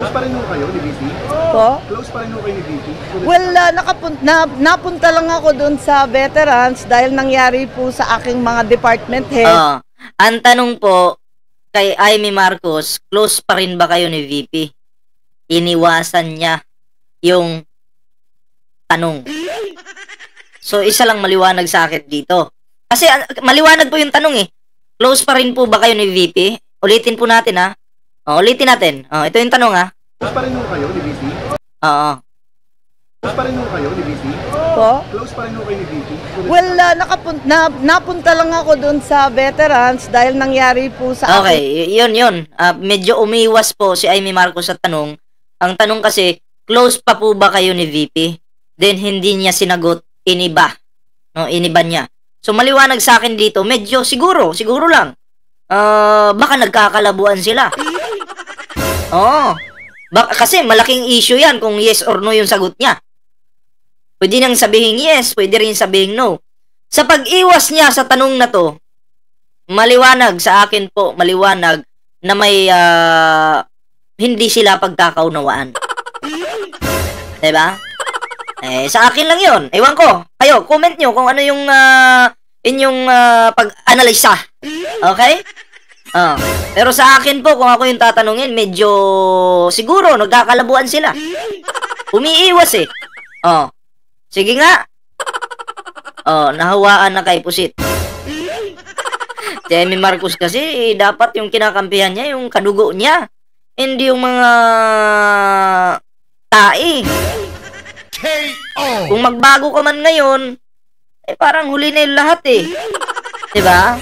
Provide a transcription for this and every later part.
Close pa rin ho kayo ni VP? Po? Close pa rin ho kayo ni VP? Well, napunta lang ako doon sa veterans dahil nangyari po sa aking mga department head. Ang tanong po kay Amy Marcos, close pa rin ba kayo ni VP? Iniwasan niya yung tanong. So, isa lang maliwanag sa akin dito. Kasi maliwanag po yung tanong eh. Close pa rin po ba kayo ni VP? Ulitin po natin ha. Ulitin natin. Ito yung tanong ha. Close pa rin ho kayo ni VP? Oo. Close pa rin ho kayo ni VP? Po? Close pa rin ho kayo ni VP? Well, napunta lang ako doon sa veterans dahil nangyari po sa akin. Okay, yun. Medyo umiwas po si Amy Marcos sa tanong. Ang tanong kasi, close pa po ba kayo ni VP? Then hindi niya sinagot, iniba. No, iniba niya. So maliwanag sa akin dito, medyo siguro lang. Baka nagkakalabuan sila. Kasi malaking issue yan kung yes or no yung sagot niya. Pwede nang sabihin yes, pwede rin sabihin no. Sa pag-iwas niya sa tanong na to, maliwanag sa akin po, maliwanag na may hindi sila pagkakaunawaan. Diba? Sa akin lang yun. Ewan ko. Kayo, comment nyo kung ano yung inyong pag-analisa. Okay? Pero sa akin po, kung ako yung tatanungin, medyo siguro nagkakalabuan sila. Umiiwas eh. Sige nga. Nahawaan na kay Pusit. Si Amy Marcos kasi, dapat yung kinakampihan niya, yung kadugo niya. Hindi yung mga tae. Kung magbago ka man ngayon, parang huli na yung lahat eh. Diba?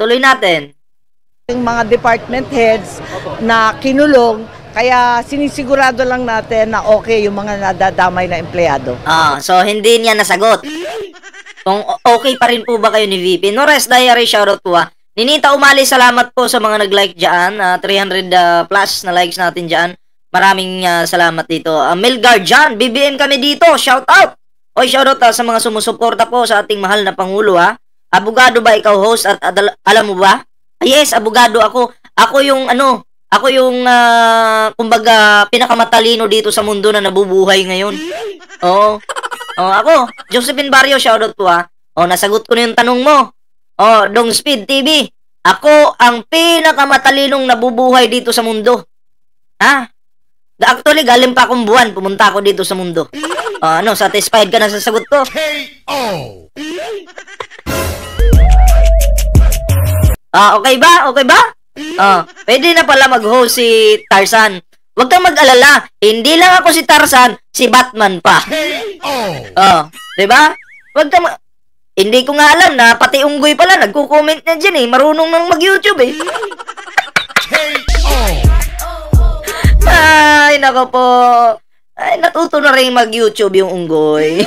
Tuloy natin. Yung mga department heads na kinulong, kaya sinisigurado lang natin na okay yung mga nadadamay na empleyado. So hindi niya nasagot. Kung okay pa rin po ba kayo ni VP? Nores Diary, shoutout po Ninita Umali, salamat po sa mga nag-like dyan. 300 plus na likes natin dyan. Maraming salamat dito. Melgar Jan, BBM kami dito. Shoutout! Oy, shoutout sa mga sumusuporta po sa ating mahal na Pangulo Abogado ba ikaw host at alam mo ba? Yes, abogado ako. Ako yung kumbaga pinakamatalino dito sa mundo na nabubuhay ngayon. Ako, Josephine Barrio, shoutout po nasagot ko na yung tanong mo. Dong Speed TV. Ako ang pinakamatalinong nabubuhay dito sa mundo. Actually, galing pa akong buwan. Pumunta ako dito sa mundo. Satisfied ka na sa sagot ko? Okay ba? Okay ba? Pwede na pala mag-host si Tarzan. Huwag kang mag-alala. Hindi lang ako si Tarzan, si Batman pa. Diba? Huwag kang hindi ko nga alam na pati unggoy pala nagko-comment na dyan marunong nang mag-YouTube Ay, nako po. Ay, natuto na rin mag-YouTube yung unggoy.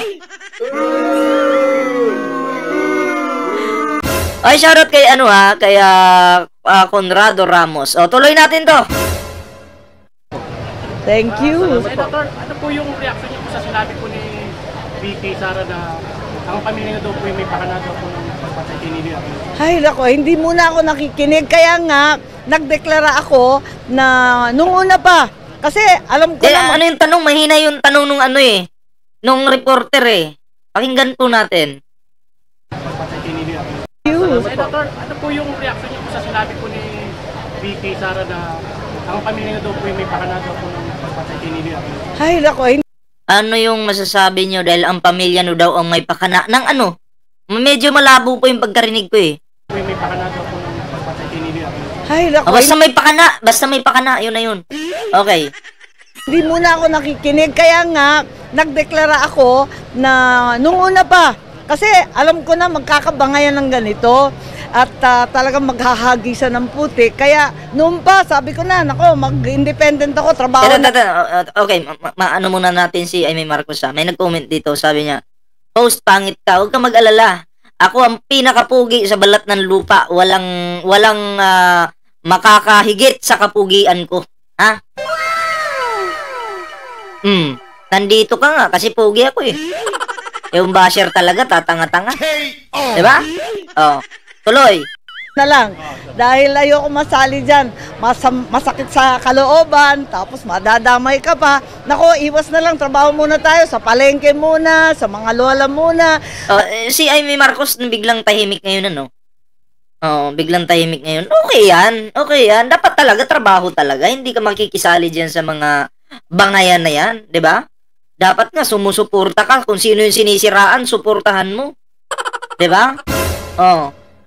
Ay, shoutout kay kay Conrado Ramos. Tuloy natin to. Thank you. Senator, ano po yung reaction niyo sa sinabi po ni VP Sara na ang pamilya daw po yung may pakana daw po ng pagpatay kay Nini Aquino? Ay, nako, hindi muna ako nakikinig. Kaya nga, nagdeklara ako na nung una pa. Kasi alam ko na... Ano yung tanong? Mahina yung tanong nung nung reporter Pakinggan po natin. Pagpatay kay Nini Aquino. Senator, ano po yung reaction niyo sa sinabi po ni VP Sara na ang pamilya daw po yung may pakana daw po ng pagpatay kay Nini Aquino? Ay, nako, hindi. Ano yung masasabi nyo dahil ang pamilya no daw ang may pakana ng Medyo malabo po yung pagkarinig ko May pakana daw po ng pagpatay kay Nini Aquino. Ay, nako, basta may pakana, yun na yun. Okay. Hindi muna ako nakikinig. Kaya nga, nagdeklara ako na nung una pa. Kasi alam ko na magkakabangayan ng ganito. At talagang maghahagisan ng puti. Kaya noon pa, sabi ko na, nako, mag-independent ako, trabaho na. Okay, ano muna natin si Amy Marcos May nag-comment dito, sabi niya, "Post, pangit ka, huwag ka mag-alala. Ako ang pinakapugi sa balat ng lupa. Walang makakahigit sa kapugian ko." Nandito ka nga, kasi pugi ako Yung basher talaga, tatanga-tanga. Diba? Tuloy. na lang. Dahil ayoko masali dyan. Masakit sa kalooban, tapos madadamay ka pa. Nako, iwas na lang. Trabaho muna tayo sa palengke muna, sa mga lola muna. Si Amy Marcos biglang tahimik ngayon, ano? Biglang tahimik ngayon. Okay yan. Dapat talaga, trabaho talaga. Hindi ka makikisali dyan sa mga bangayan na yan, di ba? Dapat nga, sumusuporta ka. Kung sino yung sinisiraan, suportahan mo. Di ba?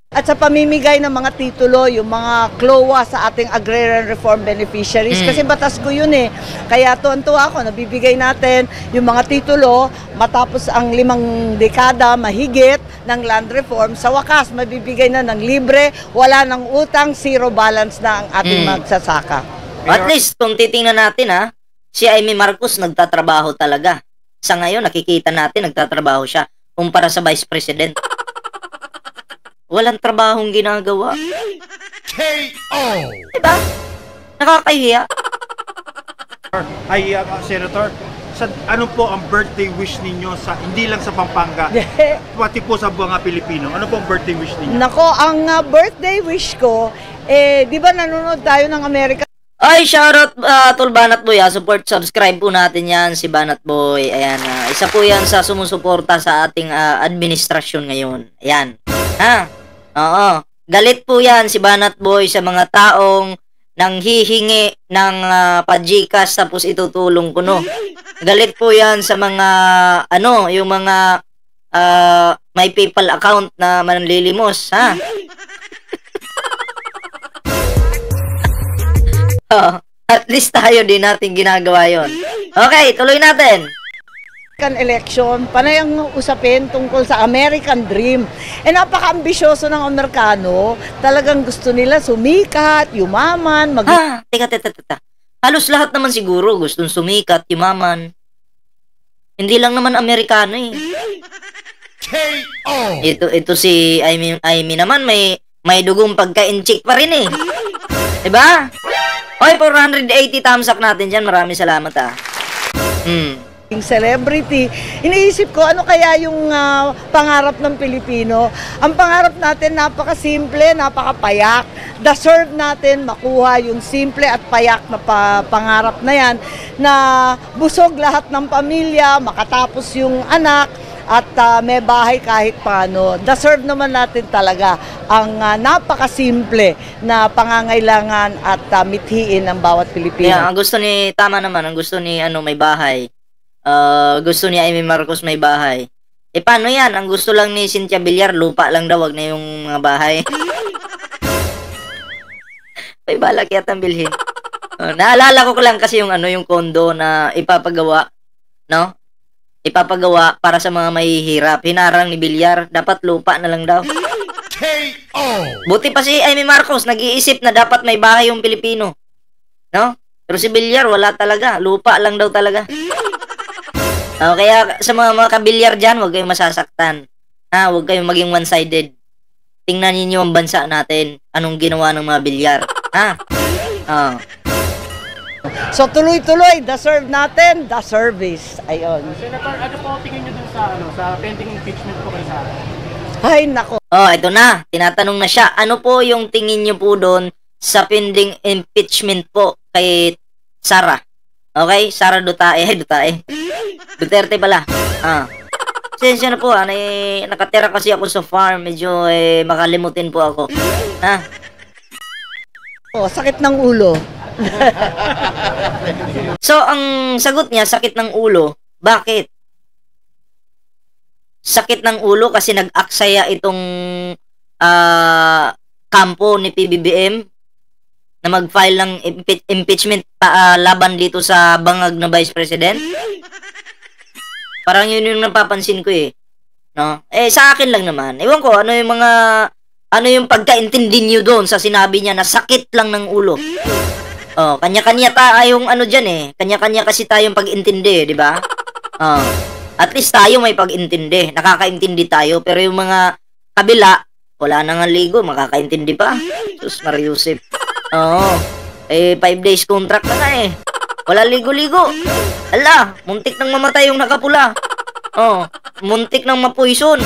At sa pamimigay ng mga titulo, yung mga CLOA sa ating Agrarian Reform Beneficiaries, kasi batas ko yun eh. Kaya tuwan-tuwa ako, nabibigay natin yung mga titulo matapos ang 5 dekada mahigit ng land reform. Sa wakas, mabibigay na ng libre, wala ng utang, zero balance na ang ating magsasaka. At least, kung titingnan natin si Amy Marcos nagtatrabaho talaga. Sa ngayon, nakikita natin nagtatrabaho siya kumpara sa Vice President. Walang trabahong ginagawa. KO! Diba? Nakakahiya. Senator, ano po ang birthday wish ninyo hindi lang sa Pampanga, pati po sa mga Pilipino? Ano po ang birthday wish ninyo? Nako, ang birthday wish ko, di ba nanonood tayo ng America? Ay, shoutout Tol Banat Boy. Support, subscribe po natin yan, si Banat Boy. Ayan, isa po yan sa sumusuporta sa ating administrasyon ngayon. Ayan. Oo. Galit po yan si Banat Boy sa mga taong nanghihingi ng pa-GCash tapos itutulong ko, no. Galit po yan sa mga yung mga may PayPal account na manlilimos, At least tayo din natin ginagawa yon. Okay, tuloy natin. Election, panay ang usapin tungkol sa American Dream. Napaka-ambisyoso ng Amerikano. Talagang gusto nila sumikat, yumaman, Teka. Halos lahat naman siguro gustong sumikat, yumaman. Hindi lang naman Amerikano eh. KO! Ito si Amy naman may dugong pagka-inchik pa rin eh. Diba? Oy, 480 thumbs up natin dyan. Maraming salamat celebrity. Iniisip ko, ano kaya yung pangarap ng Pilipino? Ang pangarap natin, napakasimple, napakapayak. Deserve natin makuha yung simple at payak na pangarap na yan, na busog lahat ng pamilya, makatapos yung anak, at may bahay kahit paano. Deserve naman natin talaga ang napakasimple na pangangailangan at mithiin ng bawat Pilipino. Yeah, ang gusto ni may bahay. Gusto ni Amy Marcos may bahay. Paano yan? Ang gusto lang ni Cynthia Villar, lupa lang daw, wag na yung mga bahay. May balak yatang bilhin. Naalala ko lang kasi yung yung kondo na ipapagawa, no? Ipapagawa para sa mga mahihirap. Hinarang ni Villar, dapat lupa na lang daw. KO! Buti pa si Amy Marcos, nag-iisip na dapat may bahay yung Pilipino. No? Pero si Villar, wala talaga. Lupa lang daw talaga. Kaya sa mga kabilyar dyan, huwag kayong masasaktan. Huwag kayong maging one-sided. Tingnan ninyo ang bansa natin. Anong ginawa ng mga bilyar. So tuloy-tuloy, deserve natin, the service. Ayun. Senator, ano po tingin nyo dun sa pending impeachment po kay Sara? Ay, nako. Ito na. Tinatanong na siya. Ano po yung tingin nyo po doon sa pending impeachment po kay Sara? Okay? Sara Duterte pala. Sensya na po, nakatira kasi ako sa farm. Medyo makalimutin po ako. Sakit ng ulo. So, ang sagot niya, sakit ng ulo. Bakit? Sakit ng ulo kasi nag-aksaya itong kampo ni PBBM na mag-file ng impeachment laban dito sa bangag na Vice President. Parang yun yung napapansin ko eh. No? Sa akin lang naman. Ewan ko, ano yung pagkaintindi niyo doon sa sinabi niya na sakit lang ng ulo. Kanya-kanya tayong dyan eh. Kanya-kanya kasi tayong pag-intindi, di ba? At least tayo may pag-intindi. Nakakaintindi tayo. Pero yung mga kabila, wala na nga ligo, makakaintindi pa. Sus, Mariusip. 5 days contract na nga eh. Wala ligo-ligo. Ala, muntik nang mamatay yung nakapula. Muntik nang mapoison.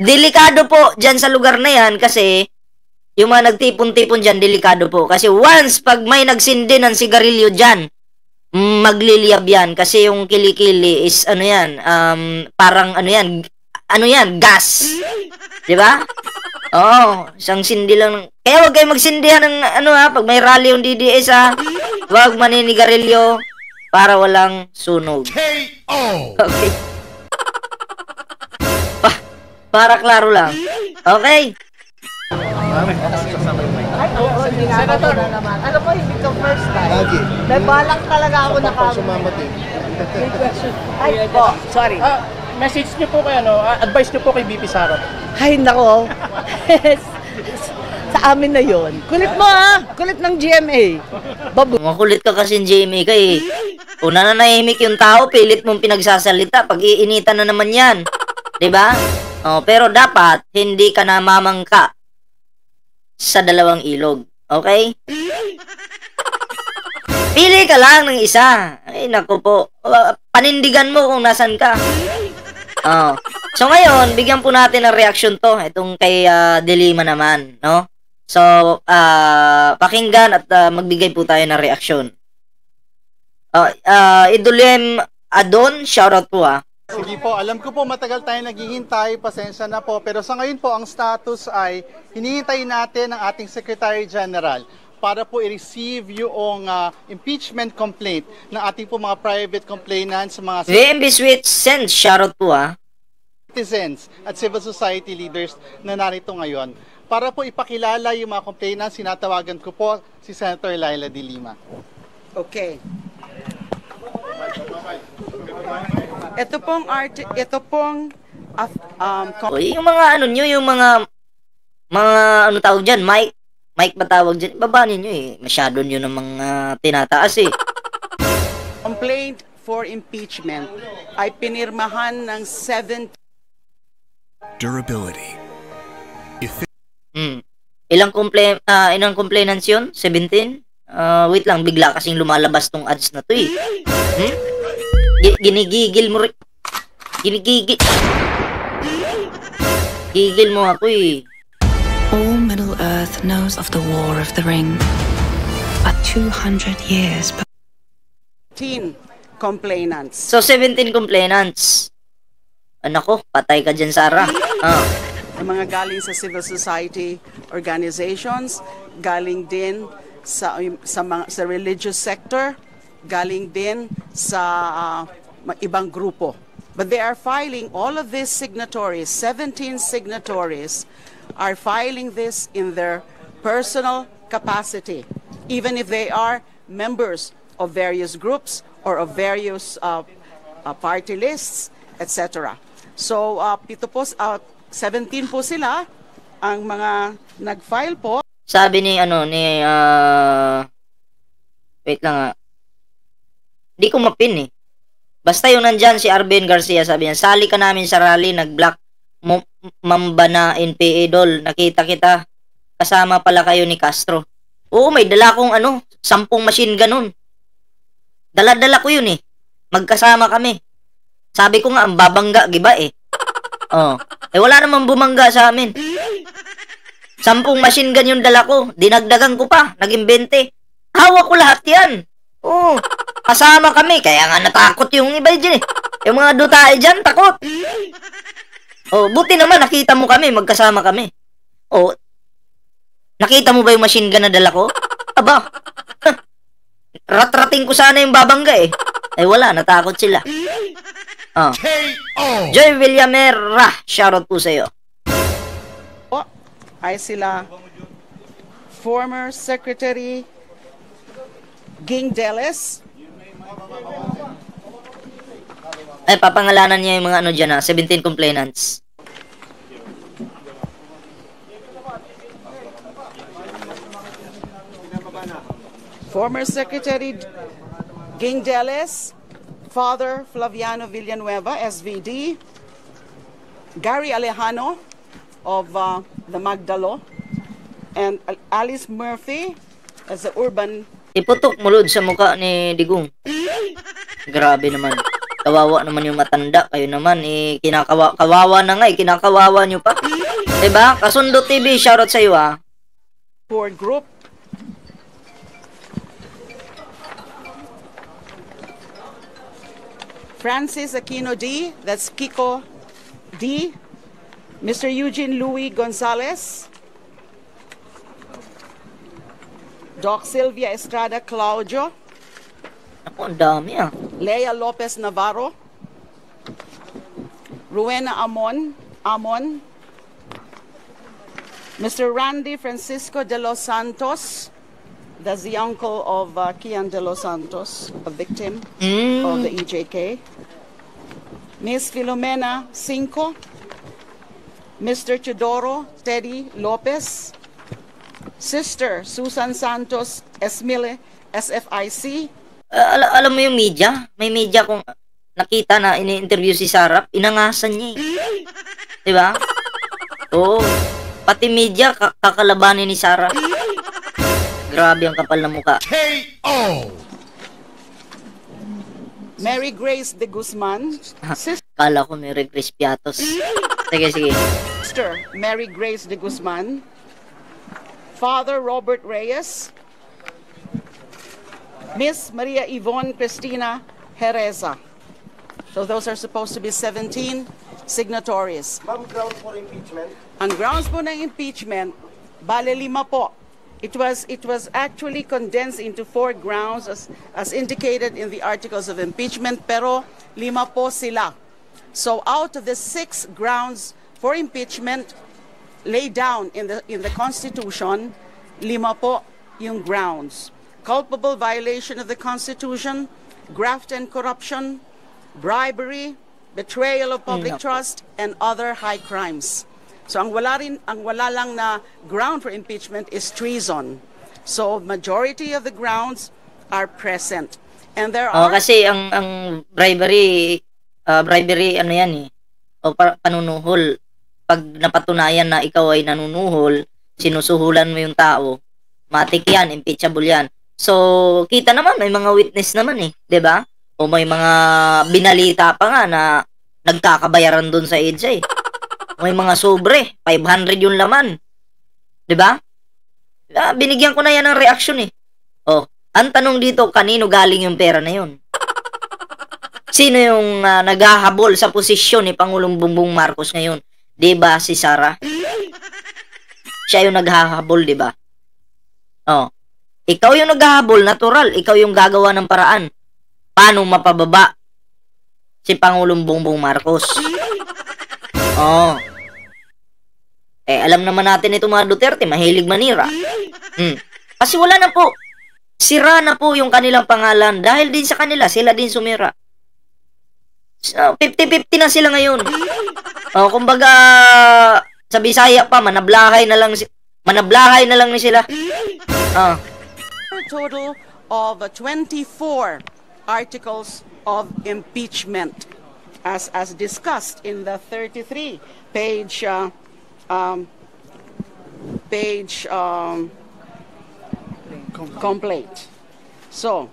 delikado po dyan sa lugar na yan kasi yung mga nagtipon-tipon dyan, delikado po. Kasi once pag may nagsindi ng sigarilyo dyan, magliliyab yan. Kasi yung kilikili is ano yan, parang ano yan, gas. Diba? Oo, isang sindi lang. Kaya huwag kayo magsindihan ng pag may rally yung DDS huwag maninigarilyo para walang sunog. Okay. Para klaro lang. Okay. Ay, oo, ginagawa ko na naman. Ano po, hindi ko first time. Lagi. May balak talaga ako na Pag sumamat eh. Ay, po, sorry. Message niyo po kay advice niyo po kay VP Sara. Ay, nako. Sa amin na yon. Kulit mo kulit ng GMA. Makulit ka kasi GMA ka eh. Kung nananahimik yung tao, pilit mong pinagsasalita. Pag iinitan na naman yan. 'Di ba? Oh, pero dapat hindi ka namamangka sa dalawang ilog. Okay? Pili ka lang ng isa. Ay, naku po. Panindigan mo kung nasan ka. Oh. So ngayon, bigyan po natin ng reaction to. Itong kay Dilima naman, no? So, pakinggan at magbigay po tayo ng reaction. Idulem Adon, shoutout po Sige po, alam ko po matagal tayo naghihintay, pasensya na po. Pero sa ngayon po, ang status ay hinihintay natin ang ating Secretary General para po i-receive yung impeachment complaint ng ating po mga private complainants, mga VMB Sweet Sense, shoutout po citizens at civil society leaders na narito ngayon. Para po ipakilala yung mga complainants, sinatawagan ko po si Senator Laila De Lima. Okay. Ito pong yung mga nyo, yung mga tawag dyan, mic ba tawag dyan? Baba ninyo eh. Masyado nyo ng mga tinataas eh. complaint for impeachment ay pinirmahan ng 7 Durability. Ilang complainants yun? 17? Wait lang, bigla kasing lumalabas tong ads na to eh. Ginigigil mo rin. Gigil mo ako eh. All Middle Earth knows of the War of the Ring. But 200 years 15 complainants. So, 17 complainants. Nako, patay ka dyan, Sarah. Mga galing sa civil society organizations, galing din sa religious sector, galing din sa ibang grupo. But they are filing all of these signatories, 17 signatories, are filing this in their personal capacity, even if they are members of various groups or of various party lists, etc. So, 17 po sila ang mga nag-file po. Sabi wait lang di ko mapin eh. Basta yung nandyan si Arben Garcia, sabi niya, sali ka namin sa rally, nag-block mamba na NPA dol, nakita kita, kasama pala kayo ni Castro. Oo, may dala kong 10 machine gun nun. Dala-dala ko yun eh. Magkasama kami. Sabi ko nga, ang babangga, giba eh. Wala namang bumangga sa amin. 10 machine gun yung dala ko. Dinagdagan ko pa. Naging 20. Hawak ko lahat yan. Kasama kami. Kaya nga natakot yung iba dyan eh. Yung mga dutae dyan, takot. Buti naman nakita mo kami. Magkasama kami. Nakita mo ba yung machine gun na dala ko? Aba. Rat-rating ko sana yung babangga eh. Wala. Natakot sila. Joy Villamera, shoutout po sa iyo. Ay sila former Secretary Ging Deles. Papangalanan niya yung mga dyan 17 complainants. Former Secretary Ging Deles, Father Flaviano Villanueva, SVD, Gary Alejano of the Magdalo, and Alice Murphy as the urban. Iputok mulod sa mukha ni Digong. Grabe naman. Kawawa naman yung matanda. Kayo naman, kawawa na nga, kinakawawa nyo pa. Diba? Kasundo TV, shoutout sa iyo, ha. Poor group. Francis Aquino D, that's Kiko D. Mr. Eugene Louis Gonzalez. Doc Sylvia Estrada Claudio. Ako, ang dami, ah. Lea Lopez Navarro. Rowena Amon. Mr. Randy Francisco de los Santos. That's the uncle of Kian de los Santos, a victim of the EJK. Miss Filomena Cinco. Mr. Chidoro Teddy Lopez. Sister Susan Santos Esmile, SFIC. Alam mo yung media? May media kung nakita na ini-interview si Sarah, inangasan niya, eh. Diba? Oo. Pati media, kakalabanin ni Sarah. Grabe ang kapal na mukha. K.O. Mary Grace de Guzman. Kala ko may Grace Piatos. Sige. Sister Mary Grace de Guzman. Father Robert Reyes. Miss Maria Yvonne Cristina Hereza. So those are supposed to be 17 signatories. Ma'am, grounds for impeachment? Ang grounds po ng impeachment, bale 5 po. It was actually condensed into 4 grounds as indicated in the articles of impeachment, pero 5 po sila. So out of the 6 grounds for impeachment laid down in the Constitution, 5 po yung grounds. Culpable violation of the Constitution, graft and corruption, bribery, betrayal of public trust, and other high crimes. So ang wala lang na ground for impeachment is treason. So majority of the grounds are present. And there are kasi ang bribery ano yan, eh. O panunuhol. Pag napatunayan na ikaw ay nanunuhol, sinusuhulan mo yung tao, matik yan, impeachable yan. So kita naman may mga witness naman, eh, 'di ba? O may mga binalita pa nga na nagkakabayaran doon sa EDSA, eh. May mga sobre, 500 yung laman. 'Di ba? Binigyan ko na yan ng reaction, eh. Oh, ang tanong dito, kanino galing yung pera na yun? Sino yung naghahabol sa posisyon ni Pangulong Bongbong Marcos ngayon? 'Di ba si Sara? Siya yung naghahabol, 'di ba? Oh. Ikaw yung naghahabol, natural, ikaw yung gagawa ng paraan. Paano mapababa si Pangulong Bongbong Marcos? Oh. Alam naman natin itong mga Duterte, mahilig manira. Kasi wala na po. Sira na po yung kanilang pangalan. Dahil din sa kanila, sila din sumira. So, 50-50 na sila ngayon. Kumbaga, sa Bisaya pa, manablahay na lang ni sila. a total of 24 articles of impeachment as discussed in the 33 page complaint. So,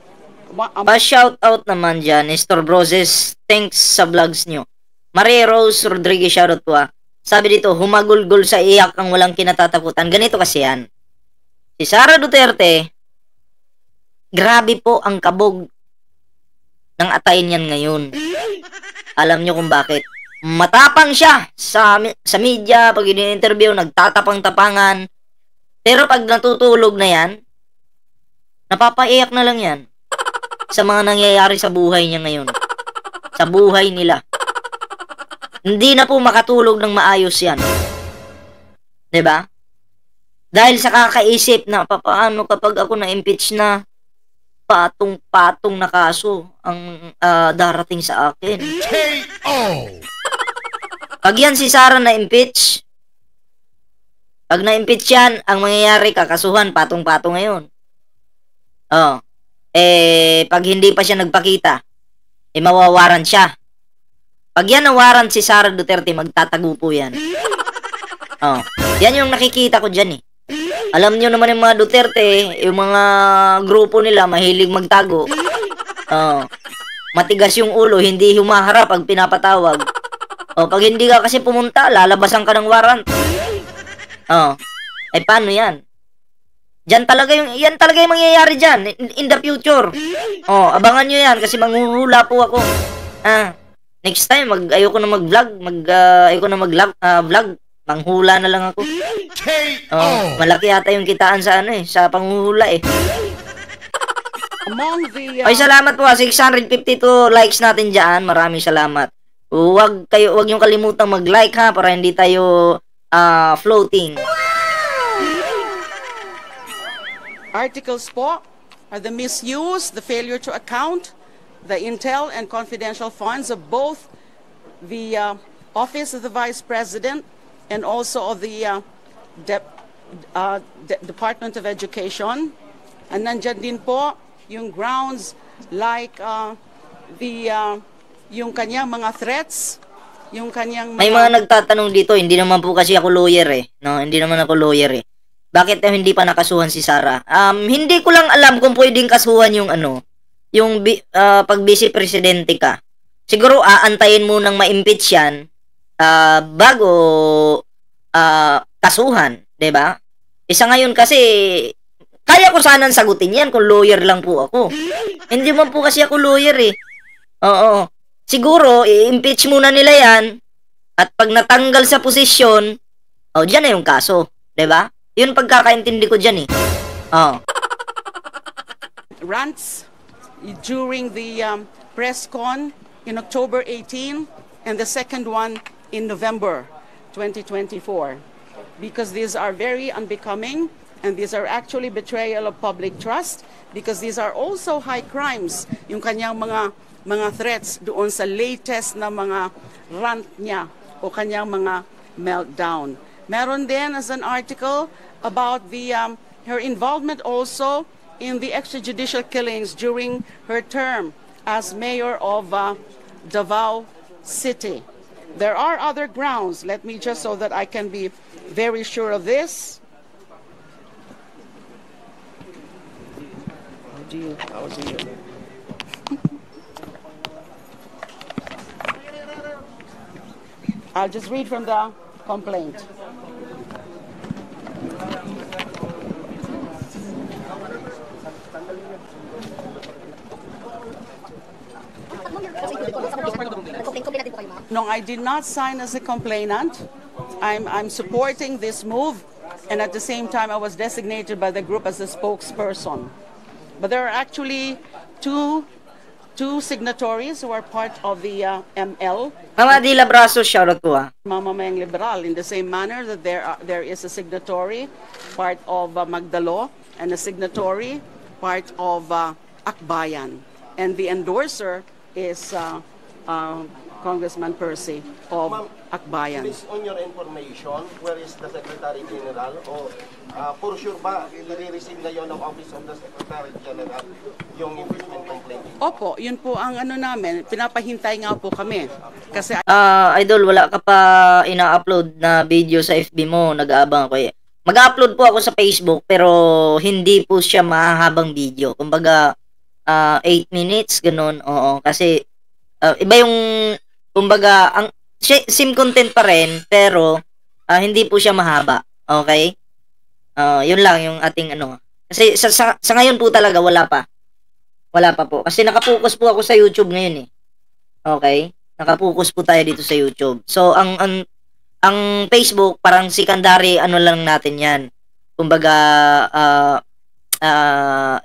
pa-shout out naman dyan, Nestor Broses, thanks sa vlogs nyo. Marie Rose Rodriguez, shoutout po, ah. Sabi dito, humagulgol sa iyak ang walang kinatatakutan. Ganito kasi yan. Si Sara Duterte, grabe po ang kabog ng atay niyan ngayon. Alam nyo kung bakit. Matapang siya sa media, pag ini-interview, nagtatapang-tapangan. Pero pag natutulog na yan, napapaiyak na lang yan sa mga nangyayari sa buhay niya ngayon. Sa buhay nila. Hindi na po makatulog ng maayos yan. 'Di ba? Dahil sa kakaisip na paano kapag ako na-impeach na, patong-patong na kaso ang darating sa akin. K.O. Pag yan si Sara na-impeach, pag na-impeach yan, ang mangyayari, kakasuhan, patong-patong ngayon. Pag hindi pa siya nagpakita, mawawaran siya. Pag yan nawaran si Sara Duterte, magtatago po yan. Yan yung nakikita ko dyan, eh. Alam nyo naman yung mga Duterte, yung mga grupo nila, mahilig magtago. Matigas yung ulo, hindi humaharap pag pinapatawag. O, pag hindi ka kasi pumunta, lalabasan ka ng warrant. O, ay paano yan? Yan talaga yung mangyayari dyan, in the future. O, abangan nyo yan, kasi manghuhula po ako. Next time, ayoko na mag-vlog, vlog, manghula na lang ako. Malaki yata yung kitaan sa sa panghuhula eh. Among the Ay, salamat po. 652 likes natin dyan. Maraming salamat. Huwag yung kalimutang mag-like ha, para hindi tayo floating. articles po are the misuse, the failure to account, the intel and confidential funds of both the Office of the Vice President and also of the Department of Education. And nandyan din po yung grounds like yung kanyang mga threats, yung kanyang May mga nagtatanong dito, hindi naman po kasi ako lawyer eh. No, hindi naman ako lawyer eh. Bakit hindi pa nakasuhan si Sara? Hindi ko lang alam kung pwedeng kasuhan yung pag vice presidente ka. Siguro aantayin mo nang ma-impeach yan bago kasuhan, 'di ba? Isa ngayon kasi kaya ko sanang sagutin yan kung lawyer lang po ako. Hindi man po kasi ako lawyer eh. Oo. Siguro, i-impeach muna nila yan at pag natanggal sa posisyon, dyan na yung kaso. 'Di ba? Yun pagkakaintindi ko dyan eh. Rants during the press con in October 18 and the second one in November 2024. Because these are very unbecoming and these are actually betrayal of public trust because these are also high crimes. Yung kanyang mga threats doon sa latest na mga rant niya o kanyang mga meltdown. Meron din as an article about her involvement also in the extrajudicial killings during her term as mayor of Davao City. There are other grounds. Let me just so that I can be very sure of this. I'll just read from the complaint. No, I did not sign as a complainant. I'm supporting this move, and at the same time, I was designated by the group as a spokesperson. But there are actually two signatories who are part of the ML. Mama Dila Braso, shoutout po Mamamayang Liberal, in the same manner that there is a signatory part of Magdalo and a signatory part of Akbayan. And the endorser is Congressman Percy of Akbayan. Based on your information, where is the Secretary General? O for sure ba, i-receive na yon ng Office of the Secretary General yung impeachment complaint? Opo, yun po ang namin. Pinapahintay nga po kami. Kasi Idol, wala ka pa ina-upload na video sa FB mo, nag-aabang ako eh. Mag-upload po ako sa Facebook pero hindi po siya mahahabang video. Kumbaga 8 minutes ganun. Oo, kasi iba yung kumbaga ang same content pa rin pero hindi po siya mahaba. Okay? Yun lang yung ating Kasi sa ngayon po talaga wala pa. Wala pa po. Kasi nakapokus po ako sa YouTube ngayon eh. Okay? Nakapokus po tayo dito sa YouTube. So ang Facebook parang secondary lang natin 'yan. Kumbaga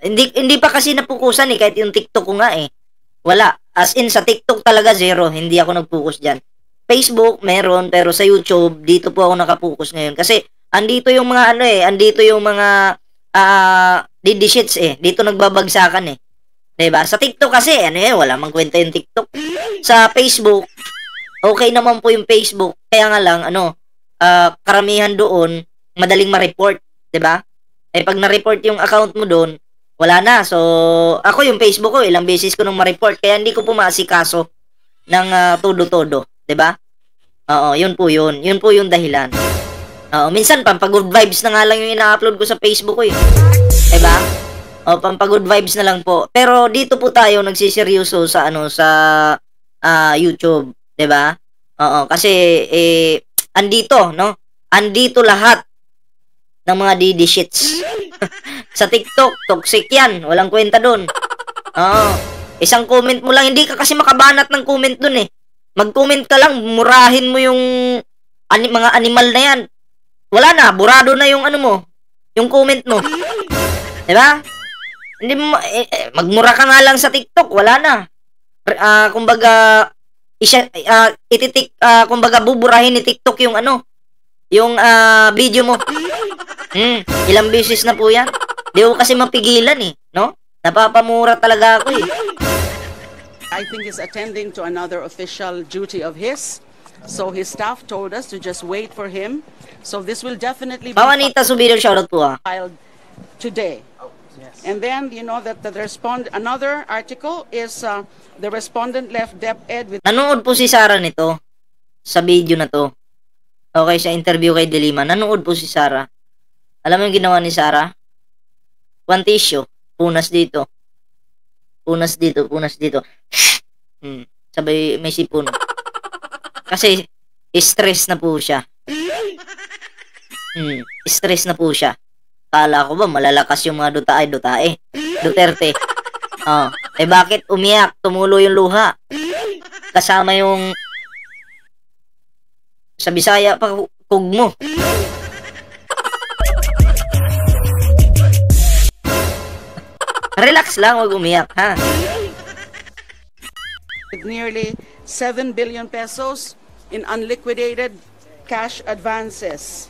hindi pa kasi napukusan eh kahit yung TikTok ko nga eh. Wala. As in sa TikTok talaga zero. Hindi ako nag-focus diyan. Facebook meron pero sa YouTube dito po ako nakapokus ngayon kasi andito yung mga andito yung mga didishits eh. Dito nagbabagsakan eh. 'Di ba? Sa TikTok kasi wala mang kwenta yung TikTok. Sa Facebook okay naman po yung Facebook. Kaya nga lang karamihan doon madaling ma-report, 'di ba? Pag na-report yung account mo doon, wala na. So ako yung Facebook ko ilang beses ko nang ma-report kaya hindi ko po maasikaso ng todo-todo, 'di ba? Oo, yun po yun. Yun po yung dahilan. Minsan pag good vibes na nga lang yung ina-upload ko sa Facebook ko eh. 'Di ba? O, pampagood vibes na lang po. Pero dito po tayo nagsiseryoso sa YouTube, 'di ba? Oo, kasi andito, no? Andito lahat ng mga DD shits. Sa TikTok, toxic 'yan. Walang kwenta doon. Oo. Isang comment mo lang, hindi ka kasi makabanat ng comment doon eh. Mag-comment ka lang, murahin mo yung mga animal na 'yan. Wala na, burado na yung yung comment mo. 'Di ba? Hindi mo magmura ka nga lang sa TikTok, wala na. Kumbaga kumbaga buburahin ni TikTok yung yung video mo. Ilang beses na po 'yan. Di ko kasi mapigilan eh, no? Napapamura talaga ako eh. I think he's attending to another official duty of his. So his staff told us to just wait for him. So this will definitely be Pawanita Subiro, shoutout po filed today. And then, you know, that another article is the respondent left DepEd with... Nanood po si Sara nito sa video na to. Okay, sa interview kay Delima. Nanood po si Sara. Alam mo yung ginawa ni Sara? One tissue. Punas dito. Punas dito. Punas dito. Sabay may sipon. Kasi stress na po siya. Stress na po siya. Kala ko ba malalakas yung mga Duterte. Bakit umiyak? Tumulo yung luha. Kasama yung sa Bisaya pa kugmo. Relax lang, wag umiyak, ha? With nearly 7 billion pesos in unliquidated cash advances.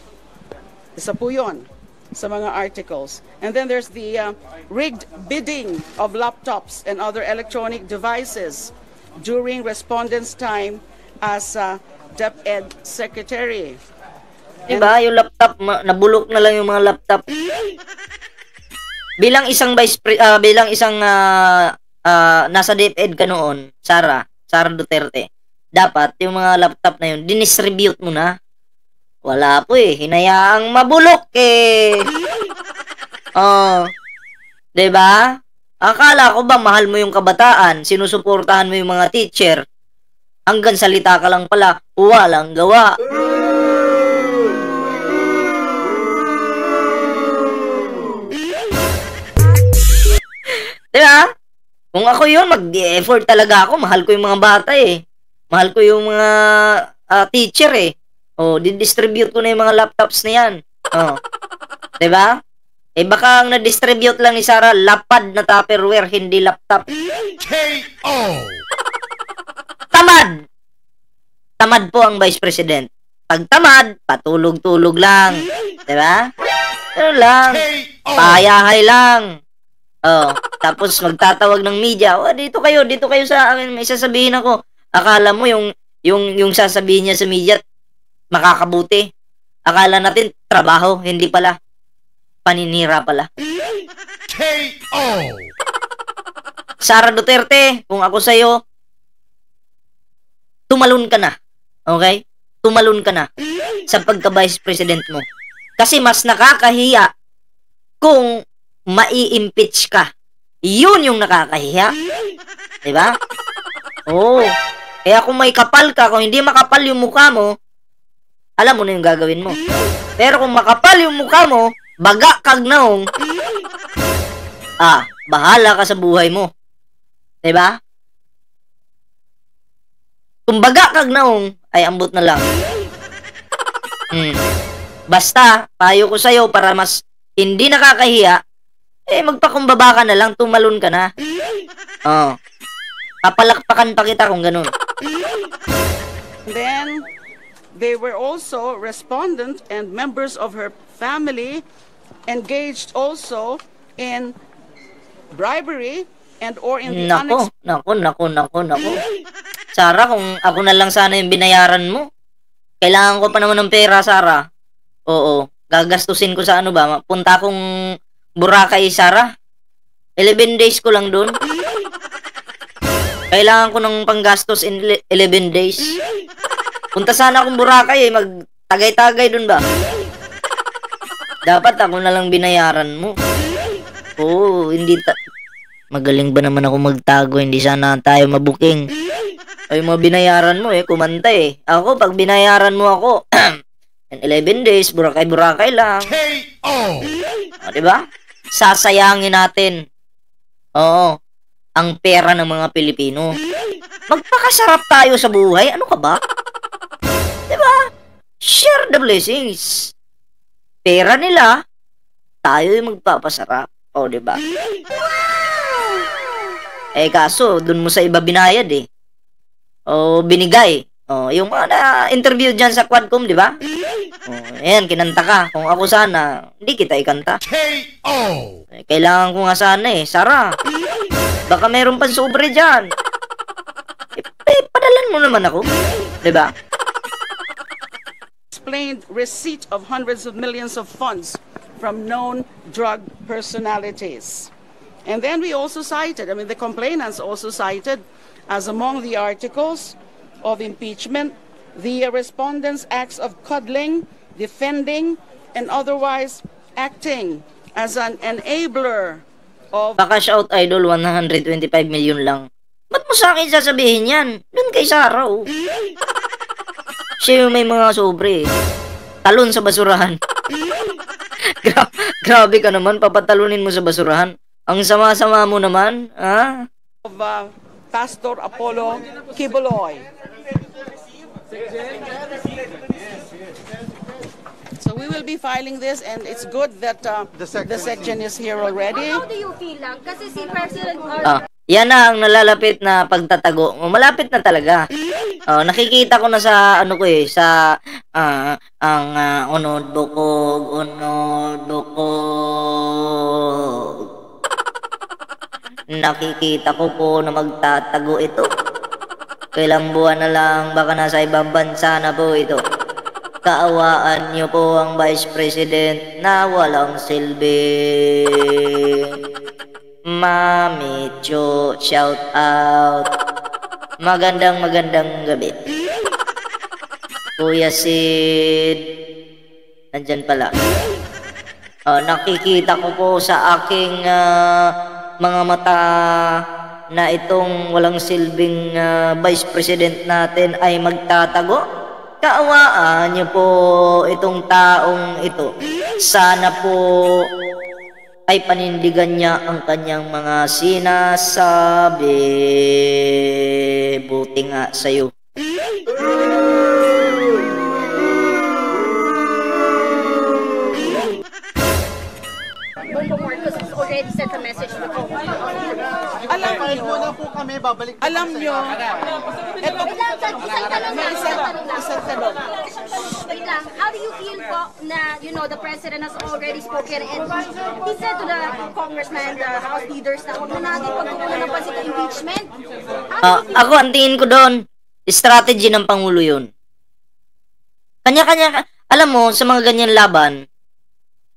Isa po yun sa mga articles. And then there's the rigged bidding of laptops and other electronic devices during respondents' time as DepEd Secretary. Diba, yung laptop, nabulok na lang yung mga laptop. Bilang isang nasa DepEd ka noon, Sara Duterte, dapat yung mga laptop na yun, dinistribute mo na. Wala po eh. Hinayaang mabulok eh. Diba? Akala ko ba mahal mo yung kabataan, sinusuportahan mo yung mga teacher, hanggang salita ka lang pala, walang gawa. Diba? Kung ako yun, mag-effort talaga ako. Mahal ko yung mga bata eh. Mahal ko yung mga teacher eh. Didistribute ko na yung mga laptops na yan. Diba? Baka ang na-distribute lang ni Sara, lapad na Tupperware, hindi laptop. KO! Tamad! Tamad po ang Vice President. Pag tamad, patulog-tulog lang. Diba? Ano lang. Payahay lang. Tapos magtatawag ng media. Dito kayo sa akin, may sasabihin ako. Akala mo yung sasabihin niya sa media, makakabuti. Akala natin trabaho, hindi pala. Paninira pala. KO! Sara Duterte, kung ako sa'yo, tumalon ka na. Okay? Tumalon ka na sa pagka-vice president mo. Kasi mas nakakahiya kung mai-impeach ka. Yun yung nakakahiya. Diba? Kaya kung may kapal ka, kung hindi makapal yung mukha mo, alam mo na yung gagawin mo. Pero kung makapal yung mukha mo, baga kag naong, bahala ka sa buhay mo. Diba? Kung baga kag naong, ay ambot na lang. Basta, payo ko sa'yo para mas hindi nakakahiya, magpakumbaba ka na lang, tumalon ka na. Papalakpakan pa kita kung ganun. Then, they were also respondent and members of her family engaged also in bribery and or in the Nako. Sara, kung ako na lang sana yung binayaran mo. Kailangan ko pa naman ng pera, Sara. Oo. Gagastusin ko sa punta akong Boracay, Sara. 11 days ko lang doon. Kailangan ko ng panggastos in 11 days. Punta sana akong Boracay magtagay-tagay doon ba? Dapat ako na lang binayaran mo. Oo, magaling ba naman ako magtago, hindi sana tayo mabuking. Ay, mga binayaran mo kumanta Ako, pag binayaran mo ako, 11 days, burakay-burakay lang. O, diba? Sasayangin natin. Oo, ang pera ng mga Pilipino. Magpakasarap tayo sa buhay. Ano ka ba? Diba? Share the blessings. Pera nila, tayo yung magpapasarap. O, diba? Kaso, dun mo sa iba binayad O, binigay. O, yung mga na-interview dyan sa Quadcom, di ba? O, ayan, kinanta ka. Kung ako sana, hindi kita ikanta. Kailangan ko nga sana Sara. Baka meron pang sobre dyan. Padalan mo naman ako. Di ba? Explained receipt of hundreds of millions of funds from known drug personalities. And then we also cited, the complainants also cited as among the articles of impeachment, the respondents' acts of coddling, defending, and otherwise acting as an enabler of... Baka shout idol, 125 million lang. Ba't mo sa akin sasabihin yan? Doon kay Sara, Siya yung may mga sobre. Talon sa basurahan. Grabe ka naman, papatalunin mo sa basurahan. Ang sama-sama mo naman, ha? Of Pastor Apollo Kibuloy. So we will be filing this, and it's good that the section is here already. How do you feel lang? Kasi si President... Yan na ang nalalapit na pagtatago. Malapit na talaga. Nakikita ko na sa sa ang unod-bukog. Nakikita ko po na magtatago ito. Kailang buwan na lang, baka nasa ibang bansa na po ito. Kaawaan niyo po ang Vice President na walang silbi. Mami Cho, shout out. Magandang gabi. Kuya Sid, nandyan pala. Nakikita ko po sa aking mga mata na itong walang silbing Vice President natin ay magtatago. Kaawaan niyo po itong taong ito. Sana po ay panindigan niya ang kanyang mga sinasabi. Buti nga sa'yo. Bongbong Marcos has already sent a message to Alam nyo, isang tanong. Wait lang, how do you feel po na, the President has already spoken and he said to the congressman, the House leaders, na huwag na natin pagkukunan ng pansin sa impeachment? Ako, ang tingin ko doon, strategy ng Pangulo yun. Kanya-kanya, alam mo, sa mga ganyan laban,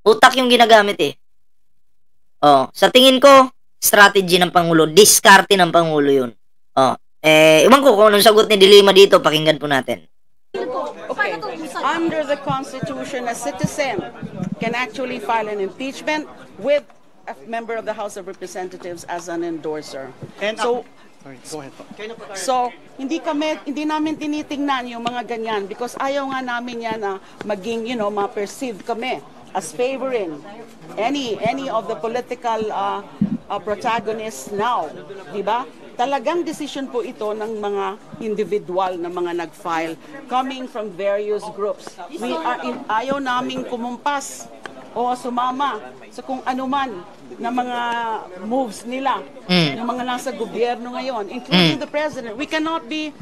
utak yung ginagamit sa tingin ko, strategy ng Pangulo, diskarte ng Pangulo yun. Iwan ko kung anong sagot ni Dilima dito, pakinggan po natin. okay, under the Constitution, a citizen can actually file an impeachment with a member of the House of Representatives as an endorser. And so, sorry, go ahead po. So, hindi namin tinitingnan yung mga ganyan because ayaw nga namin yan na maging, ma-perceive kami as favoring any of the political protagonists now, di ba? Talagang decision po ito ng mga individual na mga nag-file coming from various groups. Ayaw naming kumumpas o sumama sa kung anuman na mga moves nila, ng mga nasa gobyerno ngayon, including the president. We cannot be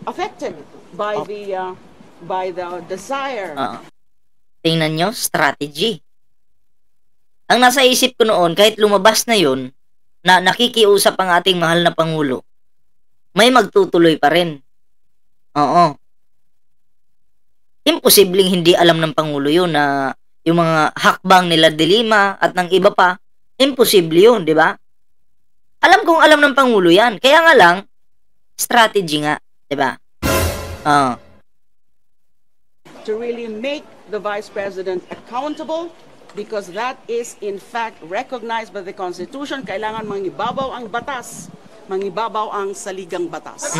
affected by the desire. Tingnan nyo, strategy. Ang nasa isip ko noon, kahit lumabas na yun, na nakikiusap ang ating mahal na Pangulo, may magtutuloy pa rin. Oo. Imposibleng hindi alam ng Pangulo yun na yung mga hakbang nila Dilima at ng iba pa, imposible yun, di ba? Alam kong alam ng Pangulo yan. Kaya nga lang, strategy nga, di ba? To really make the Vice President accountable because that is in fact recognized by the Constitution. Kailangan mangibabaw ang batas, mangibabaw ang saligang batas.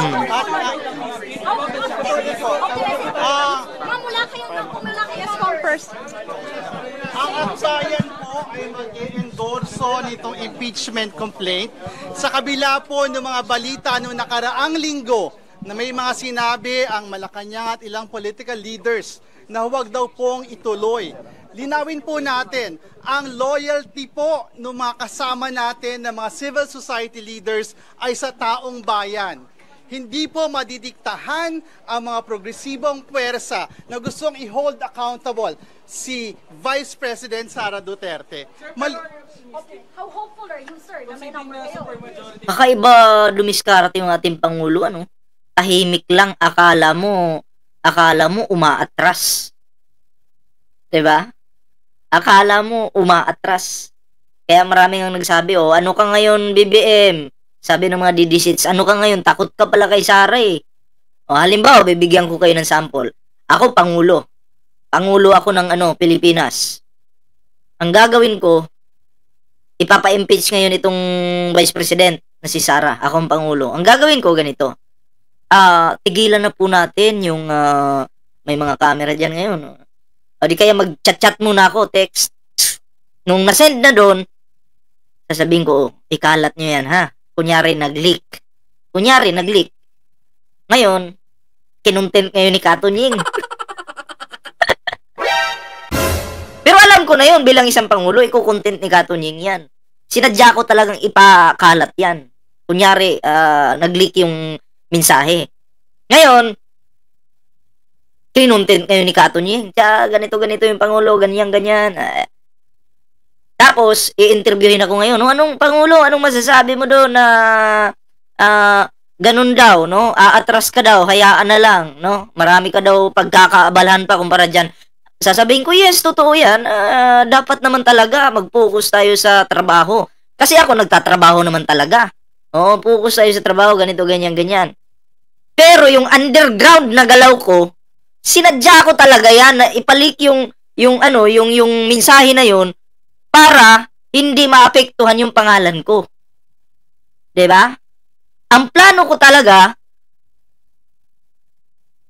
Ang akbayan po ay mag-endorso nitong impeachment complaint. Sa kabila po ng mga balita noong nakaraang linggo na may mga sinabi ang Malacanang at ilang political leaders na huwag daw pong ituloy. Linawin po natin, ang loyalty po ng mga kasama natin na mga civil society leaders ay sa taong bayan. Hindi po madidiktahan ang mga progresibong puwersa na gustong i-hold accountable si Vice President Sara Duterte. How hopeful are you, sir, na may number kayo? Kakaiba dumiskarte yung ating Pangulo, ano? Tahimik lang, akala mo umaatras. 'Di ba? Akala mo umaatras. Kaya maraming ang nagsabi, ano ka ngayon, BBM? Sabi ng mga DDSits, ano ka ngayon? Takot ka pala kay Sara eh. Halimbawa, bibigyan ko kayo ng sample. Ako, Pangulo. Pangulo ako ng Pilipinas. Ang gagawin ko, ipapa-impeach ngayon itong Vice President na si Sara. Ako ang Pangulo. Ang gagawin ko ganito. Tigilan na po natin yung may mga camera dyan ngayon. O di kaya mag-chat-chat muna ako, text. Nung nasend na doon, sasabihin ko, ikalat nyo yan ha. Kunyari nag-leak. Ngayon, kinontent ngayon ni Katunying. Pero alam ko na yun, bilang isang Pangulo, iko-content ni Katunying yan. Sinadya ko talagang ipakalat yan. Kunyari, nag-leak yung mensahe. Ngayon, kinontent ngayon ni Katunying. Ganito yung Pangulo, ganyan. Tapos, i-interviewin ako ngayon. Anong Pangulo, anong masasabi mo doon na ganun daw, no? Aatras ka daw, hayaan na lang, no? Marami ka daw pagkakaabalahan pa kumpara dyan. Sasabihin ko, yes, totoo yan. Dapat naman talaga mag-focus tayo sa trabaho. Kasi ako nagtatrabaho naman talaga. Focus tayo sa trabaho, ganito, ganyan. Pero yung underground na galaw ko, sinadya ko talaga yan na ipalik yung mensahe na yun para hindi maapektuhan yung pangalan ko. 'Di ba? Ang plano ko talaga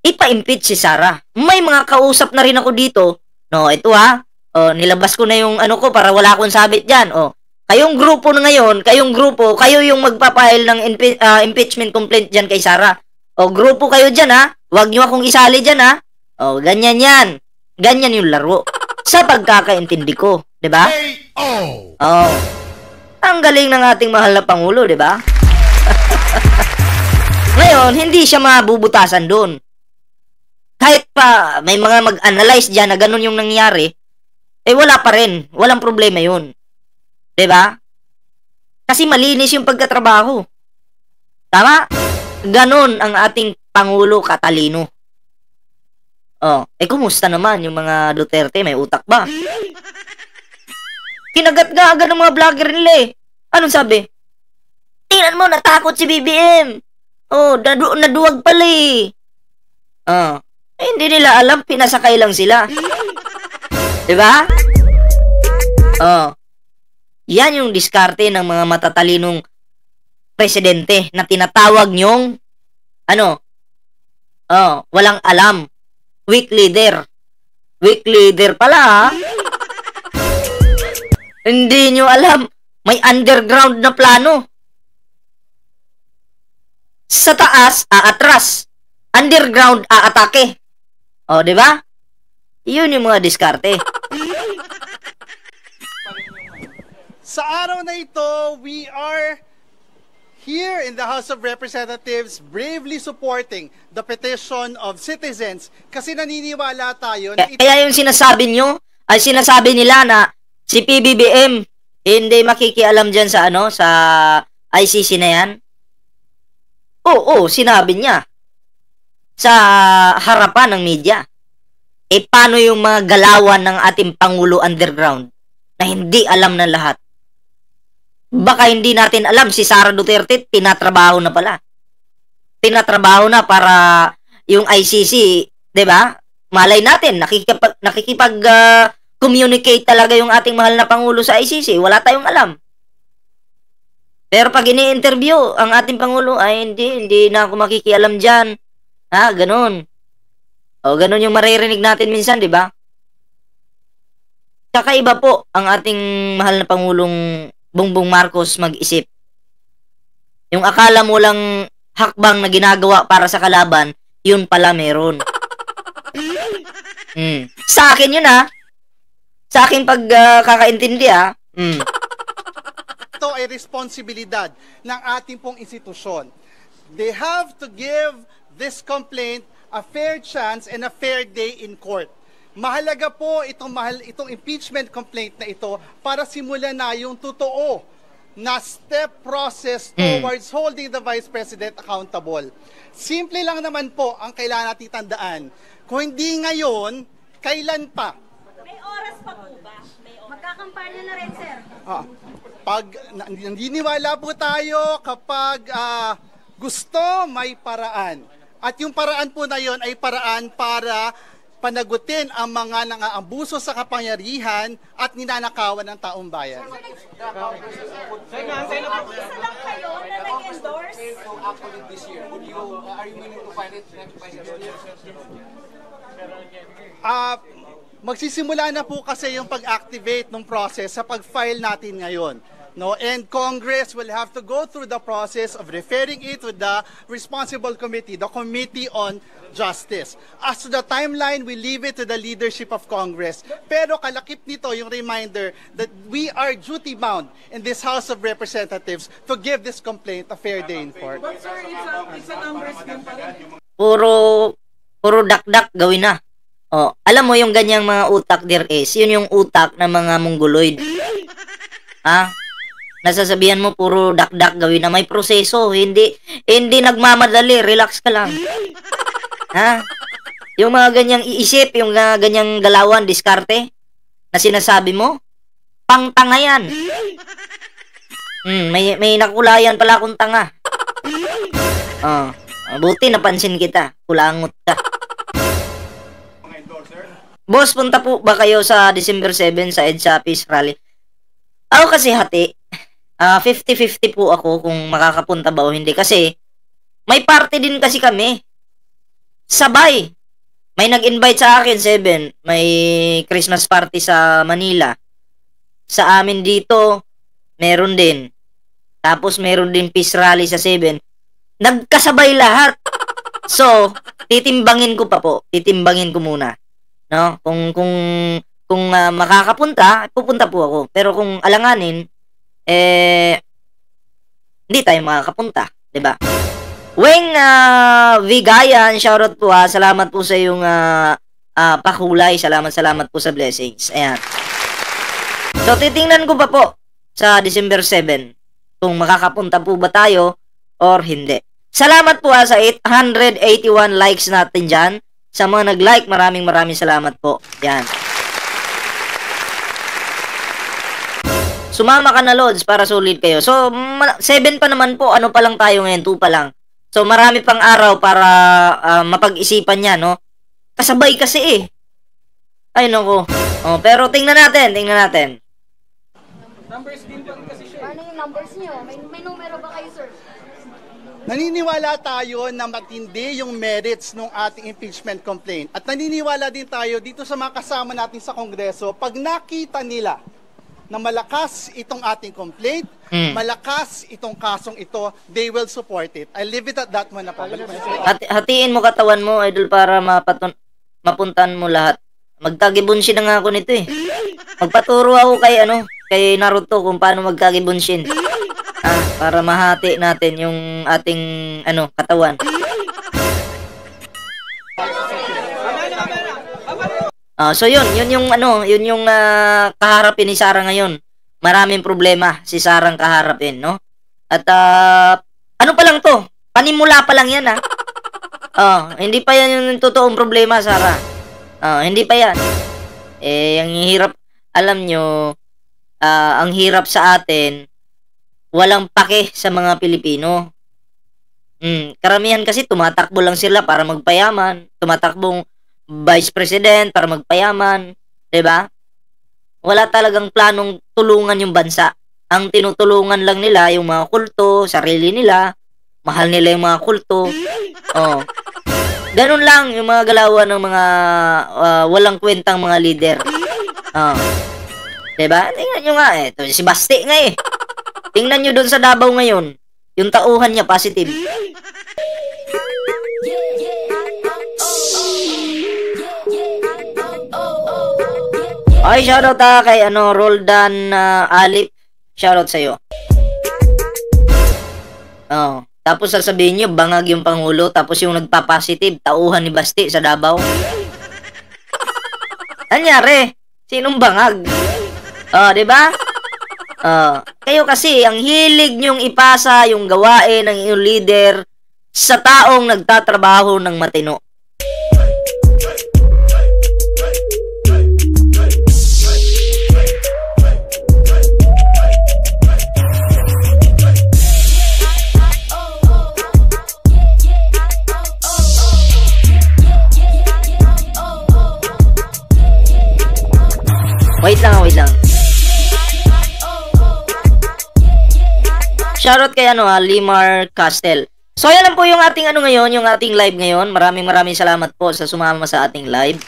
ipa-impeach si Sara. May mga kausap na rin ako dito. No, ito ha. Nilabas ko na yung ko para wala akong sabit diyan. Kayong grupo na ngayon, kayo yung magpa-file ng impeachment complaint diyan kay Sara. Grupo kayo diyan ha. Huwag niyo akong isali diyan ha. Ganyan yan. Ganyan yung laro. Sa pagkakaintindi ko. 'Di ba? Ang galing ng ating mahal na Pangulo, 'di ba? Ngayon, hindi siya mabubutasan doon. Kahit pa may mga mag-analyze diyan na ganun yung nangyari, wala pa rin. Walang problema 'yun. 'Di ba? Kasi malinis yung pagkatrabaho. Tama? Ganun ang ating Pangulo katalino. Kumusta naman yung mga Duterte? May utak ba? Kinagat nga agad ng mga vlogger nila eh. Anong sabi? Tingnan mo, natakot si BBM. Naduwag pala eh. Hindi nila alam, pinasakay lang sila. Diba? Yan yung diskarte ng mga matatalinong presidente na tinatawag nyong walang alam. Weak leader. Weak leader pala ha. Hindi nyo alam, may underground na plano. Sa taas, aatras. Underground, aatake. Di ba? Yun yung mga diskarte. Sa araw na ito, we are here in the House of Representatives bravely supporting the petition of citizens kasi naniniwala tayo na kaya yung sinasabi nila na si PBBM hindi makikialam dyan sa sa ICC na yan. Oo, sinabi niya sa harapan ng media. Paano yung mga galawan ng ating Pangulo underground na hindi alam ng lahat? Baka hindi natin alam, si Sara Duterte tinatrabaho na pala. Tinatrabaho na para yung ICC, 'di ba? malay natin, communicate talaga yung ating mahal na Pangulo sa ICC. Wala tayong alam. Pero pag ini-interview ang ating Pangulo, ay hindi na ako makikialam dyan. Ha, ganun. O, ganun yung maririnig natin minsan, di ba? Kakaiba po ang ating mahal na Pangulong Bongbong Marcos mag-isip. Yung akala mo lang hakbang na ginagawa para sa kalaban, yun pala meron. Sa akin yun, ha? Sa akin pagkakaintindi, ha? Ito ay responsibilidad ng ating pong institusyon. They have to give this complaint a fair chance and a fair day in court. Mahalaga po itong impeachment complaint na ito para simulan na yung totoo na step process towards holding the Vice President accountable. Simple lang naman po ang kailangan natin tandaan. Kung hindi ngayon, kailan pa? May oras pa po ba? Magkakampanya na rin, sir. Pag naniniwala po tayo kapag gusto, may paraan. At yung paraan po na yon ay paraan para panagutin ang mga nang-aabuso sa kapangyarihan at ninanakawan ng taong bayan. Isa lang kayo na nag-endorse? Magsisimula na po kasi yung pag-activate ng process sa pag-file natin ngayon. No, and Congress will have to go through the process of referring it to the responsible committee, the Committee on Justice. As to the timeline, we leave it to the leadership of Congress. Pero kalakip nito yung reminder that we are duty-bound in this House of Representatives to give this complaint a fair day in court. But sir, it's a numbers game pa rin. Puro dakdak gawin na. Oh, alam mo yung ganyang mga utak, dear is, yun yung utak ng mga mongoloid. Ha? Nasasabihan mo puro dakdak gawin na, may proseso, hindi nagmamadali, relax ka lang. Ha? Yung mga ganyang iisip, yung ganyang galawan, diskarte na sinasabi mo, pangtanga yan. May nakulayan pala akong tanga. Buti napansin kita, kulangot ka. Boss, punta po ba kayo sa December 7 sa EDSA Peace Rally? Ako kasi hati. 50-50 po ako kung makakapunta ba o hindi. Kasi, may party din kasi kami. Sabay. May nag-invite sa akin, 7. May Christmas party sa Manila. Sa amin dito, meron din. Tapos, meron din Peace Rally sa 7. Nagkasabay lahat. So, titimbangin ko pa po. Titimbangin ko muna. No? Kung makakapunta, pupunta po ako. Pero kung alanganin, hindi tayo makakapunta, 'di ba? Weng Vigayan, shoutout po ha. Salamat po sa iyong pakulay. Salamat po sa blessings. Ayan. So titingnan ko pa po sa December 7 kung makakapunta po ba tayo or hindi. Salamat po sa 881 likes natin dyan. Sa mga nag-like, maraming salamat po. Yan. Sumama ka na, Lods, para sulit kayo. So, 7 pa naman po. Ano pa lang tayo ngayon? 2 pa lang. So, marami pang araw para mapag-isipan niya, no? Kasabay kasi eh. Ay, naku. Oh, pero tingnan natin. Numbers din pa rin kasi siya. Ano yung numbers niyo? May numero ba kayo, sir? Naniniwala tayo na matindi yung merits ng ating impeachment complaint. At naniniwala din tayo dito sa mga kasama natin sa Kongreso, pag nakita nila na malakas itong ating complaint, malakas itong kasong ito, they will support it. I leave it at that one na po. Hatiin mo katawan mo, idol, para mapuntan mo lahat. Magkagibunsin na nga ako nito eh. Magpaturo ako kay Naruto kung paano magkagibunsin. Para mahati natin yung ating katawan. So yun yung kaharapin ni Sara ngayon. Maraming problema si Sarang kaharapin, no? At ano pa lang to? Panimula pa lang yan, hindi pa yan yung totoong problema, Sara. Hindi pa yan. Ang hirap, alam nyo, ang hirap sa atin, walang pake sa mga Pilipino. Karamihan kasi tumatakbo lang sila para magpayaman, tumatakbong vice president para magpayaman, 'di ba? Wala talagang planong tulungan yung bansa. Ang tinutulungan lang nila yung mga kulto, sarili nila, mahal nila yung mga kulto. Oh. Ganun lang yung mga galawan ng mga walang kwentang mga leader. Oh. 'Di ba? Tingnan nyo nga eh. Ito, si Basti nga eh. Tingnan nyo doon sa Davao ngayon. Yung tauhan niya positive. Ay, shoutout kay Roldan Alip. Shoutout sa'yo. Oh. Tapos sasabihin nyo, bangag yung Pangulo. Tapos yung nagpa-positive, tauhan ni Basti sa Davao. Anyari? Sinong bangag? Oh, di ba? Kayo kasi, ang hilig nyong ipasa yung gawain ng iyong leader sa taong nagtatrabaho ng matino. Wait lang. Shoutout kay Limar Castel. So, yan lang po yung ating ngayon, yung ating live ngayon. Maraming salamat po sa sumama sa ating live.